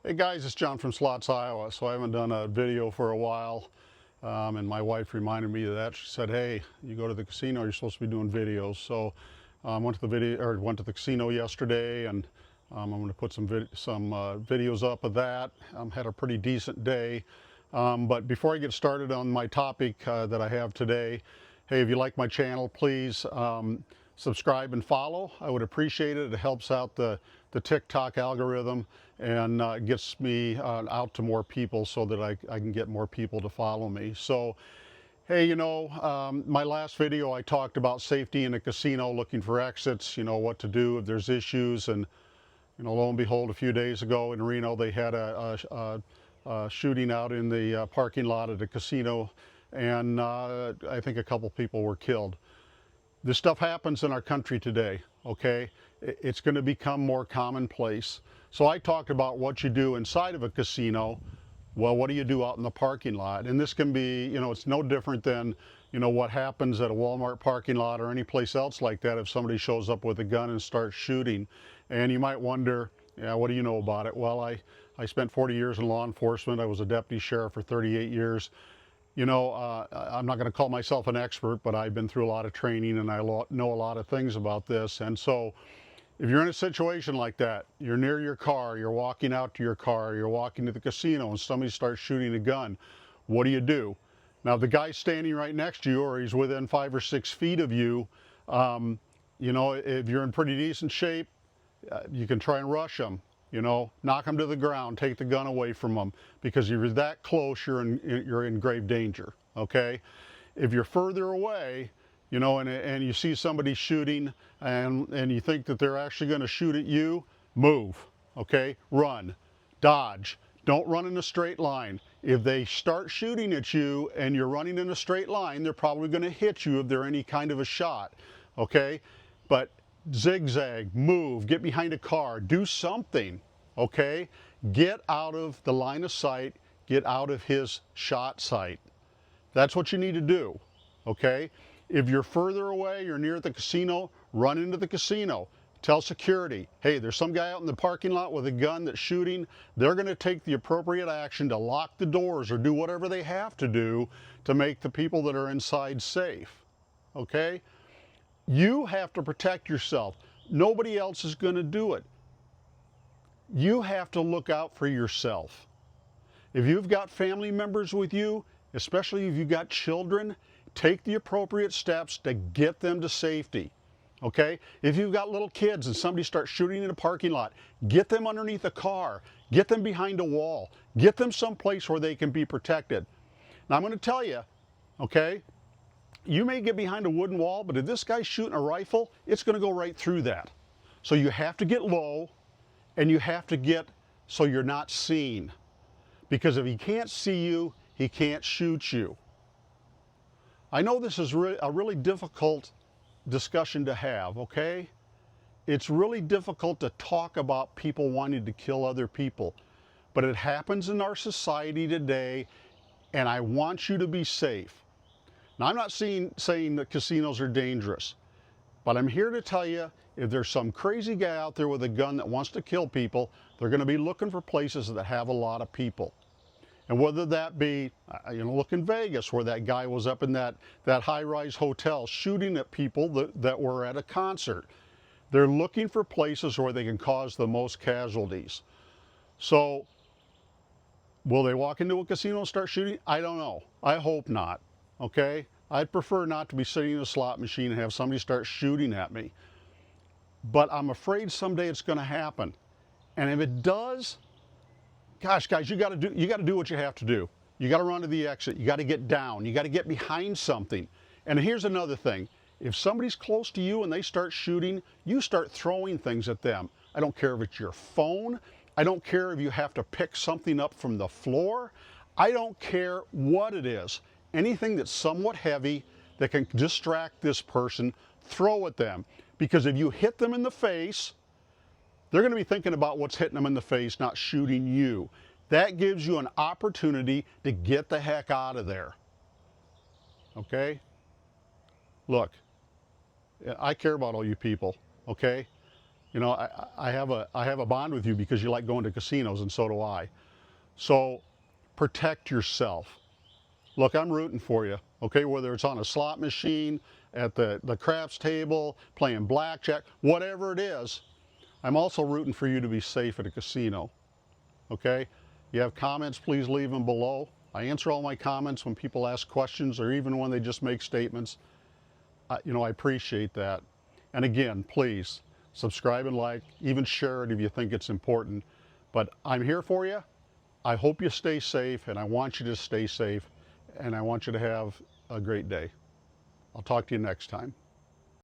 Hey guys, it's John from Slots, Iowa. So I haven't done a video for a while, and my wife reminded me of that. She said, "Hey, you go to the casino, you're supposed to be doing videos." So I went to the casino yesterday, and I'm going to put some videos up of that. Had a pretty decent day. But before I get started on my topic that I have today, hey, if you like my channel, please subscribe and follow. I would appreciate it. It helps out the TikTok algorithm and gets me out to more people so that I can get more people to follow me. So, hey, my last video I talked about safety in a casino, looking for exits, what to do if there's issues. And, lo and behold, a few days ago in Reno, they had a shooting out in the parking lot at a casino, and I think a couple people were killed. This stuff happens in our country today, okay? It's going to become more commonplace. So I talked about what you do inside of a casino. Well, what do you do out in the parking lot? And this can be, it's no different than, what happens at a Walmart parking lot or any place else like that if somebody shows up with a gun and starts shooting. And you might wonder, yeah, what do you know about it? Well, I spent 40 years in law enforcement. I was a deputy sheriff for 38 years. I'm not going to call myself an expert, but I've been through a lot of training and I know a lot of things about this. And so if you're in a situation like that, you're near your car, you're walking out to your car, you're walking to the casino and somebody starts shooting a gun, what do? Now, the guy's standing right next to you or he's within 5 or 6 feet of you, if you're in pretty decent shape, you can try and rush him. Knock them to the ground, take the gun away from them, because if you're that close, you're in grave danger, okay? If you're further away, and you see somebody shooting and you think that they're actually going to shoot at you, move, okay? Run, dodge. Don't run in a straight line. If they start shooting at you and you're running in a straight line, they're probably going to hit you if they're any kind of a shot, okay? But zigzag, move, get behind a car, do something, okay? Get out of the line of sight, get out of his shot sight. That's what you need to do, okay? If you're further away, you're near the casino, run into the casino. Tell security, hey, there's some guy out in the parking lot with a gun that's shooting. They're going to take the appropriate action to lock the doors or do whatever they have to do to make the people that are inside safe, okay? You have to protect yourself. Nobody else is going to do it. You have to look out for yourself. If you've got family members with you, especially if you've got children, take the appropriate steps to get them to safety. Okay? If you've got little kids and somebody starts shooting in a parking lot, get them underneath a car, get them behind a wall, get them someplace where they can be protected. Now I'm going to tell you, okay, you may get behind a wooden wall, but if this guy's shooting a rifle, it's going to go right through that. So you have to get low, and you have to get so you're not seen. Because if he can't see you, he can't shoot you. I know this is a really difficult discussion to have, okay? It's really difficult to talk about people wanting to kill other people. But it happens in our society today, and I want you to be safe. Now, I'm not saying that casinos are dangerous, but I'm here to tell you, if there's some crazy guy out there with a gun that wants to kill people, they're going to be looking for places that have a lot of people. And whether that be, look in Vegas, where that guy was up in that high-rise hotel shooting at people that were at a concert. They're looking for places where they can cause the most casualties. So, will they walk into a casino and start shooting? I don't know. I hope not. Okay? I'd prefer not to be sitting in a slot machine and have somebody start shooting at me. But I'm afraid someday it's going to happen. And if it does, gosh, guys, you got to do what you have to do. You got to run to the exit. You got to get down. You got to get behind something. And here's another thing. If somebody's close to you and they start shooting, you start throwing things at them. I don't care if it's your phone. I don't care if you have to pick something up from the floor. I don't care what it is. Anything that's somewhat heavy that can distract this person, throw at them. Because if you hit them in the face, they're going to be thinking about what's hitting them in the face, not shooting you. That gives you an opportunity to get the heck out of there. Okay? Look, I care about all you people, okay? You know, I have a bond with you because you like going to casinos, and so do I. So protect yourself. Look, I'm rooting for you, okay? Whether it's on a slot machine, at the craps table, playing blackjack, whatever it is, I'm also rooting for you to be safe at a casino, okay? You have comments, please leave them below. I answer all my comments when people ask questions or even when they just make statements. You know, I appreciate that. And again, please subscribe and like, even share it if you think it's important. But I'm here for you. I hope you stay safe, and I want you to stay safe, and I want you to have a great day. I'll talk to you next time.